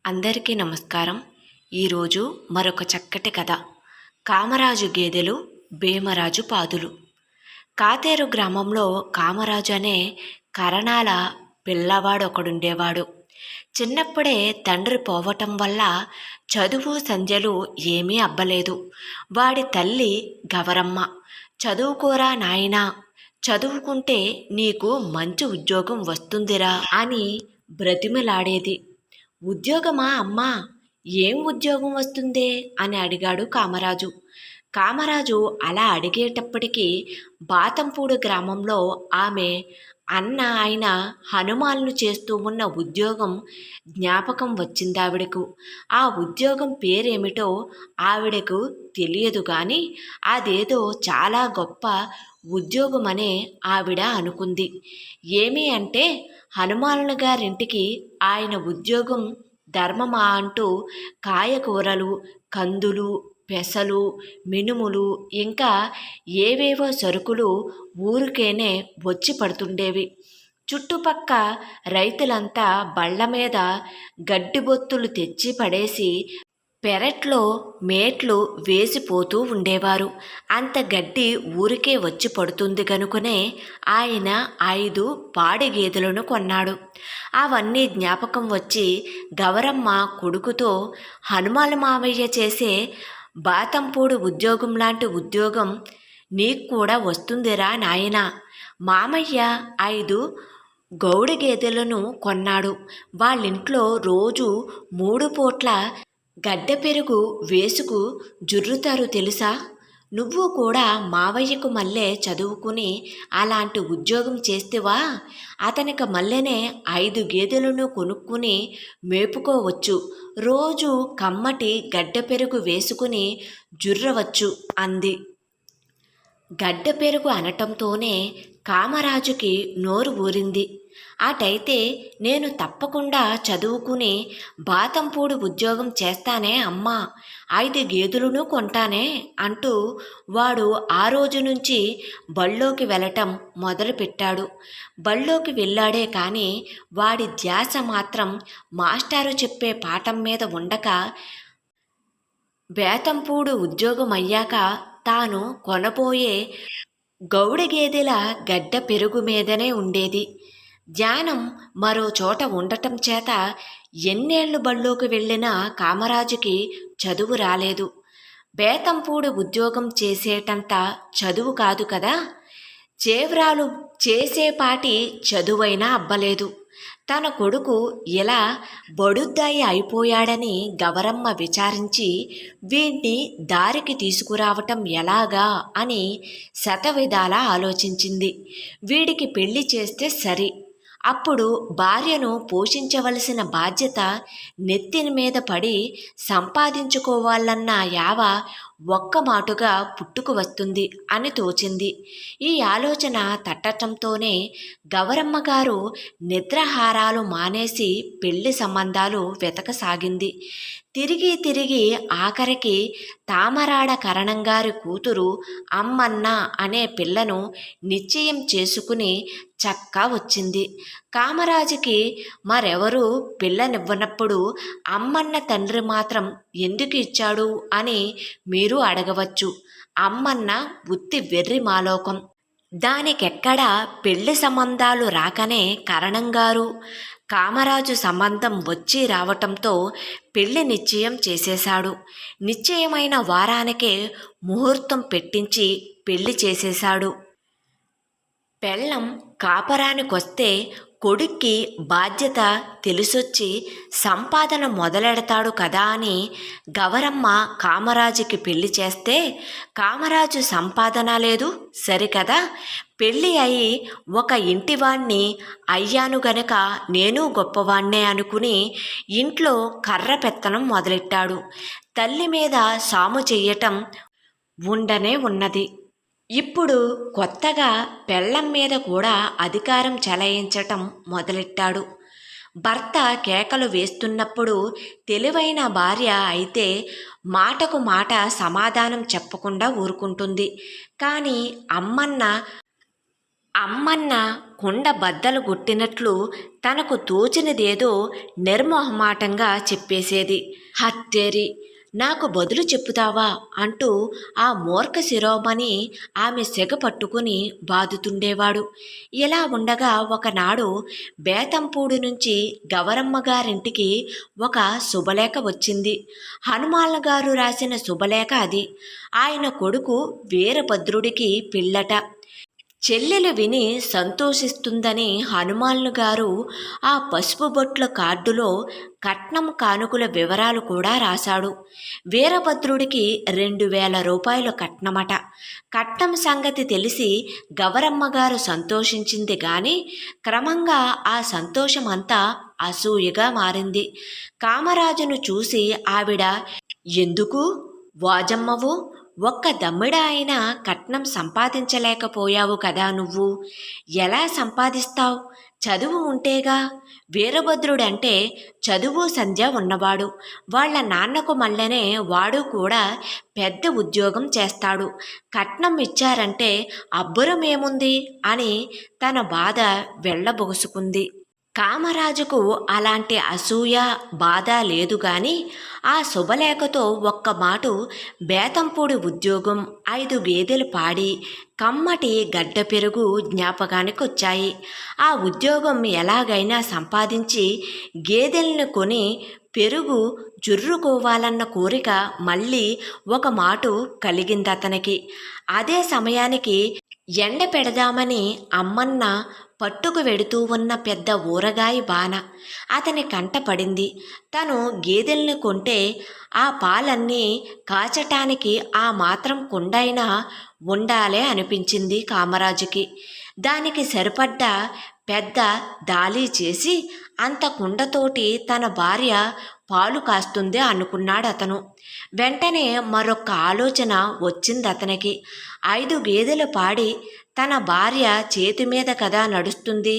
అందరికీ నమస్కారం. ఈరోజు మరొక చక్కటి కథ. కామరాజు గేదెలు, భీమరాజు పాదులు. కాతేరు గ్రామంలో కామరాజు అనే కరణాల పిల్లవాడొకడుండేవాడు. చిన్నప్పుడే తండ్రి పోవటం వల్ల చదువు సంధ్యలు ఏమీ అబ్బలేదు. వాడి తల్లి గవరమ్మ, చదువుకోరా నాయనా, చదువుకుంటే నీకు మంచి ఉద్యోగం వస్తుందిరా అని బ్రతిమిలాడేది. ఉద్యోగమా అమ్మా, ఏం ఉద్యోగం వస్తుందే అని అడిగాడు కామరాజు. కామరాజు అలా అడిగేటప్పటికీ బాతంపూడి గ్రామంలో ఆమె అన్న ఆయన హనుమాన్లు చేస్తూ ఉన్న ఉద్యోగం జ్ఞాపకం వచ్చిందావిడకు. ఆ ఉద్యోగం పేరేమిటో ఆవిడకు తెలియదు కానీ అదేదో చాలా గొప్ప ఉద్యోగమనే ఆవిడ అనుకుంది. ఏమి అంటే హనుమానుల గారింటికి ఆయన ఉద్యోగం ధర్మమా అంటూ కాయకూరలు, కందులు, పెసలు, మినుములు ఇంకా ఏవేవో సరుకులు ఊరికేనే వచ్చి పడుతుండేవి. చుట్టుపక్క రైతులంతా బళ్ళ మీద గడ్డిబొత్తులు తెచ్చి పడేసి పెరట్లో మేట్లు వేసిపోతూ ఉండేవారు. అంత గడ్డి ఊరికే వచ్చి పడుతుంది కనుకనే ఆయన 5 పాడి గేదెలను కొన్నాడు. అవన్నీ జ్ఞాపకం వచ్చి గవరమ్మ కొడుకుతో, హనుమాల మావయ్య చేసే బాతంపూడి ఉద్యోగం లాంటి ఉద్యోగం నీకు కూడా వస్తుందిరా నాయనా. మామయ్య 5 గౌడ గేదెలను కొన్నాడు. వాళ్ళింట్లో రోజు 3 పూట్ల గడ్డ పెరుగు వేసుకు జుర్రుతారు తెలుసా. నువ్వు కూడా మావయ్యకు మళ్ళీ చదువుకుని అలాంటి ఉద్యోగం చేస్తేవా అతనికి మళ్ళీనే 5 గేదెలను కొనుక్కుని మేపుకోవచ్చు. రోజు కమ్మటి గడ్డ పెరుగు వేసుకుని జుర్రవచ్చు అంది. గడ్డ పెరుగు అనటంతోనే కామరాజుకి నోరు ఊరింది. అటైతే నేను తప్పకుండా చదువుకుని బాతంపూడి ఉద్యోగం చేస్తానే అమ్మా, 5 గేదెలను కొంటానే అంటూ వాడు ఆ రోజు నుంచి బళ్ళోకి వెళ్ళటం మొదలుపెట్టాడు. బళ్ళోకి వెళ్ళాడే కానీ వాడి ధ్యాస మాత్రం మాస్టారు చెప్పే పాఠం మీద ఉండక బేతంపూడు ఉద్యోగం అయ్యాక తాను కొనబోయే గౌడ గేదెల గడ్డ పెరుగు మీదనే ఉండేది. ధ్యానం మరో చోట ఉండటం చేత ఎన్నేళ్లు బళ్ళోకి వెళ్ళినా కామరాజుకి చదువు రాలేదు. బేతంపూడి ఉద్యోగం చేసేటంత చదువు కాదు కదా, చేవ్రాలు చేసేపాటి చదువైనా అబ్బలేదు. తన కొడుకు ఇలా బడుద్దాయి అయిపోయాడని గవరమ్మ విచారించి వీణ్ణి దారికి తీసుకురావటం ఎలాగా అని శతవిధాలా ఆలోచించింది. వీడికి పెళ్లి చేస్తే సరి, అప్పుడు భార్యను పోషించవలసిన బాధ్యత నెత్తిన మీద పడి సంపాదించుకోవాలన్న యావ ఒక్క మాటుగా పుట్టుకు వస్తుంది అని తోచింది. ఈ ఆలోచన తట్టటంతోనే గవరమ్మగారు నిద్రాహారాలు మానేసి పెళ్లి సంబంధాలు వెతకసాగింది. తిరిగి తిరిగి ఆఖరికి తామరాడ కరణంగారి కూతురు అమ్మన్న అనే పిల్లను నిశ్చయం చేసుకుని చక్కా వచ్చింది. కామరాజుకి మరెవరూ పిల్లనివ్వనప్పుడు అమ్మన్న తండ్రి మాత్రం ఎందుకు ఇచ్చాడు అని మీరు అడగవచ్చు. అమ్మన్న ఉత్తి వెర్రి మాలోకం. దానికెక్కడా పెళ్లి సంబంధాలు రాకనే కరణంగారు కామరాజు సంబంధం వచ్చి రావటంతో పెళ్లి నిశ్చయం చేసేశాడు. నిశ్చయమైన వారానికే ముహూర్తం పెట్టించి పెళ్లి చేసేశాడు. పెళ్ళం కాపరానికొస్తే కొడుక్కి బాధ్యత తెలిసొచ్చి సంపాదన మొదలెడతాడు కదా అని గవరమ్మ కామరాజుకి పెళ్లి చేస్తే కామరాజు సంపాదన లేదు సరికదా. పెళ్ళి అయి ఒక ఇంటివాణ్ణి అయ్యాను గనక నేను గొప్పవాణ్ణే అనుకుని ఇంట్లో కర్ర పెత్తనం మొదలెట్టాడు. తల్లి మీద సాము చెయ్యటం ఉండనే ఉన్నది. ఇప్పుడు కొత్తగా పెళ్ళం మీద కూడా అధికారం చెలాయించటం మొదలెట్టాడు. భర్త కేకలు వేస్తున్నప్పుడు తెలివైన భార్య అయితే మాటకు మాట సమాధానం చెప్పకుండా ఊరుకుంటుంది. కానీ అమ్మన్న అమ్మన్న కుండ బద్దలు కొట్టినట్లు తనకు తోచినదేదో నిర్మోహమాటంగా చెప్పేసేది. హత్తేరి, నాకు బదులు చెప్పుతావా అంటూ ఆ మూర్ఖ శిరోమణి ఆమె సెగ పట్టుకుని బాదుతుండేవాడు. ఇలా ఉండగా ఒకనాడు బేతంపూడి నుంచి గవరమ్మ గారింటికి ఒక శుభలేఖ వచ్చింది. హనుమాన్ల గారు రాసిన శుభలేఖ అది. ఆయన కొడుకు వీరభద్రుడికి పిల్లట. చెల్లెలు విని సంతోషిస్తుందని హనుమాన్లు గారు ఆ పసుపు బొట్ల కార్డులో కట్నం కానుకల వివరాలు కూడా రాశాడు. వీరభద్రుడికి 2000 రూపాయలు కట్నమట. కట్నం సంగతి తెలిసి గవరమ్మ గారు సంతోషించింది గాని క్రమంగా ఆ సంతోషమంతా అసూయగా మారింది. కామరాజును చూసి ఆవిడ, ఎందుకు వాజమ్మవు, ఒక్క దమ్మిడ అయినా కట్నం సంపాదించలేకపోయావు కదా నువ్వు? ఎలా సంపాదిస్తావు? చదువు ఉంటేగా. వీరభద్రుడంటే చదువు సంధ్య ఉన్నవాడు. వాళ్ళ నాన్నకు మళ్ళనే వాడు కూడా పెద్ద ఉద్యోగం చేస్తాడు. కట్నం ఇచ్చారంటే అబ్బురమేముంది అని తన బాధ వెళ్ళబోసుకుంది. కామరాజుకు అలాంటి అసూయ బాధ లేదు గాని ఆ శుభలేఖతో ఒక్క మాటు బేతంపూడి ఉద్యోగం, 5 గేదెలు పాడి కమ్మటి గడ్డ పెరుగు జ్ఞాపకానికొచ్చాయి. ఆ ఉద్యోగం ఎలాగైనా సంపాదించి గేదెల్ని కొని పెరుగు జుర్రుకోవాలన్న కోరిక మళ్ళీ ఒక మాటు కలిగిందతనికి. అదే సమయానికి ఎండ పెడదామని అమ్మన్న పట్టుకు వెడుతూ ఉన్న పెద్ద ఊరగాయ బాన అతని కంట పడింది. తను గేదెల్ని కొంటే ఆ పాలన్నీ కాచటానికి ఆ మాత్రం కుండైనా ఉండాలే అనిపించింది కామరాజుకి. దానికి సరిపడ్డ పెద్ద దాళీ చేసి అంత కుండతోటి తన భార్య పాలు కాస్తుంది అనుకున్నాడు అతను. వెంటనే మరొక ఆలోచన వచ్చింది అతనికి. 5 గేదెలు పాడి తన భార్య చేతి మీద కదా నడుస్తుంది.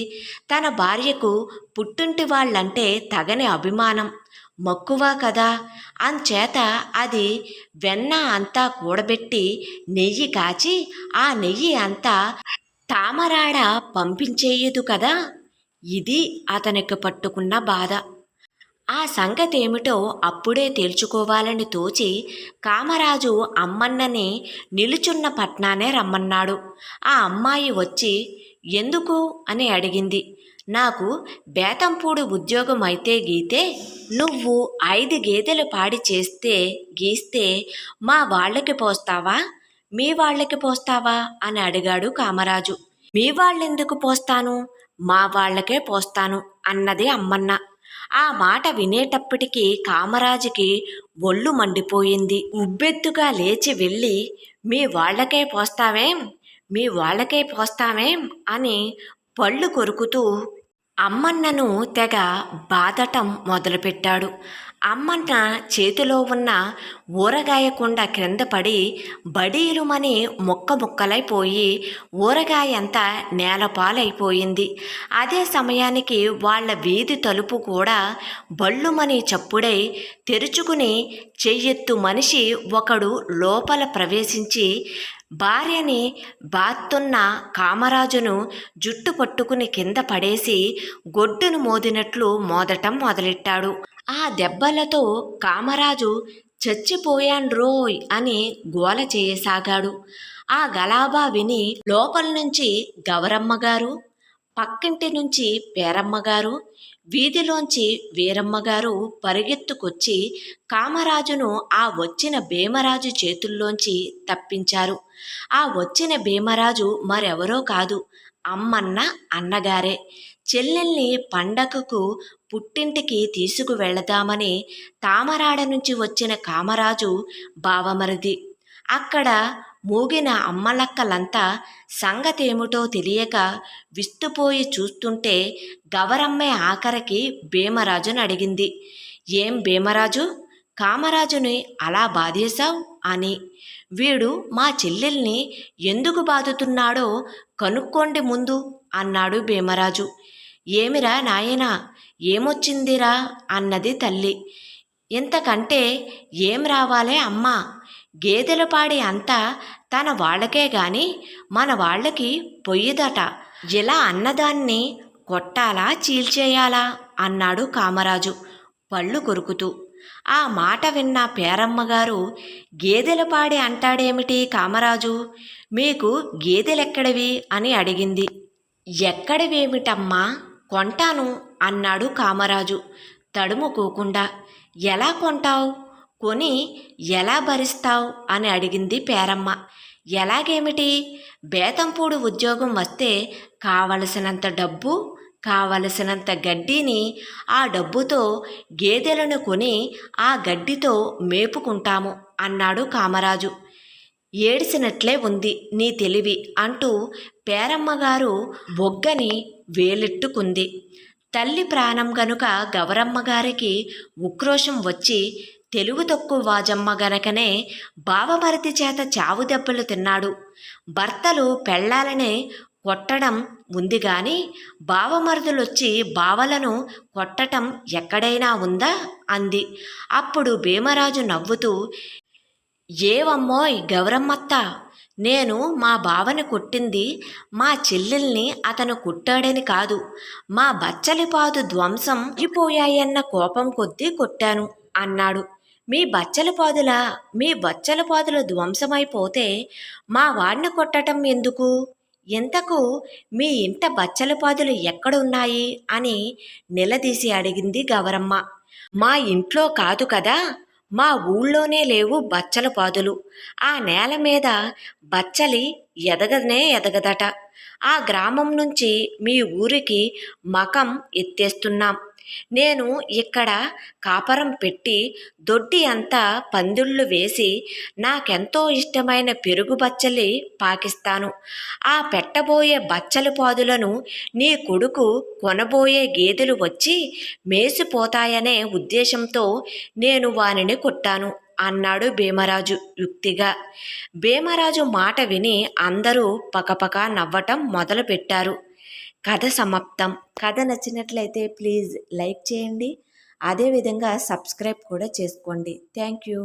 తన భార్యకు పుట్టింటి వాళ్ళంటే తగని అభిమానం, మక్కువ కదా. అంచేత అది వెన్న అంతా కూడబెట్టి నెయ్యి కాచి ఆ నెయ్యి అంతా తామరాడ పంపించేయదు కదా. ఇది అతనికి పట్టుకున్న బాధ. ఆ సంగతేమిటో అప్పుడే తేల్చుకోవాలని తోచి కామరాజు అమ్మన్నని నిలుచున్న పట్నానే రమ్మన్నాడు. ఆ అమ్మాయి వచ్చి ఎందుకు అని అడిగింది. నాకు బేతంపూడి ఉద్యోగం అయితే గీతే నువ్వు 5 గేదెలు పాడి చేస్తే గీస్తే మా వాళ్ళకి పోస్తావా, మీ వాళ్ళకి పోస్తావా అని అడిగాడు కామరాజు. మీ వాళ్ళెందుకు పోస్తాను, మా వాళ్ళకే పోస్తాను అన్నది అమ్మన్న. ఆ మాట వినేటప్పటికీ కామరాజుకి ఒళ్ళు మండిపోయింది. ఉబ్బెత్తుగా లేచి వెళ్ళి మీ వాళ్ళకే పోస్తావేం, మీ వాళ్ళకే పోస్తావేం అని పళ్ళు కొరుకుతూ అమ్మన్నను తెగ బాధటం మొదలుపెట్టాడు. అమ్మన్న చేతిలో ఉన్న ఊరగాయ కుండ క్రింద పడి బడీలుమని ముక్కలైపోయి ఊరగాయంతా నేలపాలైపోయింది. అదే సమయానికి వాళ్ళ వీధి తలుపు కూడా బళ్ళుమని చప్పుడై తెరుచుకుని చెయ్యెత్తు మనిషి ఒకడు లోపల ప్రవేశించి భార్యని బాత్తున్న కామరాజును జుట్టు పట్టుకుని కింద పడేసి గొడ్డును మోదినట్లు మోదటం మొదలెట్టాడు. ఆ దెబ్బలతో కామరాజు చచ్చిపోయాన్రోయ్ అని గోల చేయసాగాడు. ఆ గలాబా విని లోపల నుంచి గవరమ్మగారు, పక్కింటి నుంచి పేరమ్మగారు, వీధిలోంచి వీరమ్మగారు పరిగెత్తుకొచ్చి కామరాజును ఆ వచ్చిన భీమరాజు చేతుల్లోంచి తప్పించారు. ఆ వచ్చిన భీమరాజు మరెవరో కాదు, అమ్మన్న అన్నగారే. చెల్లెల్ని పండగకు పుట్టింటికి తీసుకువెళదామని తామరాడ నుంచి వచ్చిన కామరాజు బావమరిది. అక్కడ మూగిన అమ్మలక్కలంతా సంగతేమిటో తెలియక విస్తుపోయి చూస్తుంటే గవరమ్మే ఆఖరికి భీమరాజును అడిగింది. ఏం భీమరాజు, కామరాజుని అలా బాధేశావు అని. వీడు మా చెల్లెల్ని ఎందుకు బాదుతున్నాడో కనుక్కోండి ముందు అన్నాడు భీమరాజు. ఏమిరా నాయనా, ఏమొచ్చిందిరా అన్నది తల్లి. ఇంతకంటే ఏం రావాలే అమ్మా, గేదెల పాడి అంతా తన వాళ్ళకే గాని మన వాళ్ళకి పొయ్యిదట. ఇలా అన్నదాన్ని కొట్టాలా చీల్చేయాలా అన్నాడు కామరాజు పళ్ళు కొరుకుతూ. ఆ మాట విన్న పేరమ్మగారు, గేదెల పాడి అంటాడేమిటి కామరాజు, మీకు గేదెలెక్కడివి అని అడిగింది. ఎక్కడివేమిటమ్మా, కొంటాను అన్నాడు కామరాజు తడుముకోకుండా. ఎలా కొంటావు, కొని ఎలా భరిస్తావు అని అడిగింది పేరమ్మ. ఎలాగేమిటి, బేతంపూడు ఉద్యోగం వస్తే కావలసినంత డబ్బు, కావలసినంత గడ్డిని, ఆ డబ్బుతో గేదెలను కొని ఆ గడ్డితో మేపుకుంటాము అన్నాడు కామరాజు. ఏడ్చినట్లే ఉంది నీ తెలివి అంటూ పేరమ్మగారు బొగ్గని వేలెట్టుకుంది. తల్లి ప్రాణం గనుక గౌరమ్మగారికి ఉక్రోషం వచ్చి, తెలుగు తక్కువ వాజమ్మ గనకనే బావమరిది చేత చావు దెబ్బలు తిన్నాడు. భర్తలు పెళ్ళాలనే కొట్టడం ఉంది గాని బావమరుదులొచ్చి బావలను కొట్టటం ఎక్కడైనా ఉందా అంది. అప్పుడు భీమరాజు నవ్వుతూ, ఏవమ్మోయ్ గౌరమ్మత్త, నేను మా బావని కొట్టింది మా చెల్లెల్ని అతను కుట్టాడని కాదు, మా బచ్చలిపాదు ధ్వంసం అయిపోయాయన్న కోపం కొద్దీ కొట్టాను అన్నాడు. మీ బచ్చలపాదులా, మీ బచ్చలపాదుల ధ్వంసమైపోతే మా వాడిని కొట్టటం ఎందుకు, ఇంతకు మీ ఇంట బచ్చలపాదులు ఎక్కడున్నాయి అని నిలదీసి అడిగింది గౌరమ్మ. మా ఇంట్లో కాదు కదా, మా ఊళ్ళోనే లేవు బచ్చల పాదులు. ఆ నేల మీద బచ్చలి ఎదగనే ఎదగదట. ఆ గ్రామం నుంచి మీ ఊరికి మకం ఎత్తేస్తున్నాం. నేను ఇక్కడ కాపరం పెట్టి దొడ్డి అంతా పందిళ్ళు వేసి నాకెంతో ఇష్టమైన పెరుగు బచ్చలి పాకిస్తాను. ఆ పెట్టబోయే బచ్చలి పాదులను నీ కొడుకు కొనబోయే గేదెలు వచ్చి మేసిపోతాయనే ఉద్దేశంతో నేను వానిని కొట్టాను అన్నాడు భీమరాజు యుక్తిగా. భీమరాజు మాట విని అందరూ పకపక నవ్వటం మొదలుపెట్టారు. కథ సమాప్తం. కథ నచ్చినట్లయితే ప్లీజ్ లైక్ చేయండి, అదేవిధంగా సబ్స్క్రైబ్ కూడా చేసుకోండి. Thank you.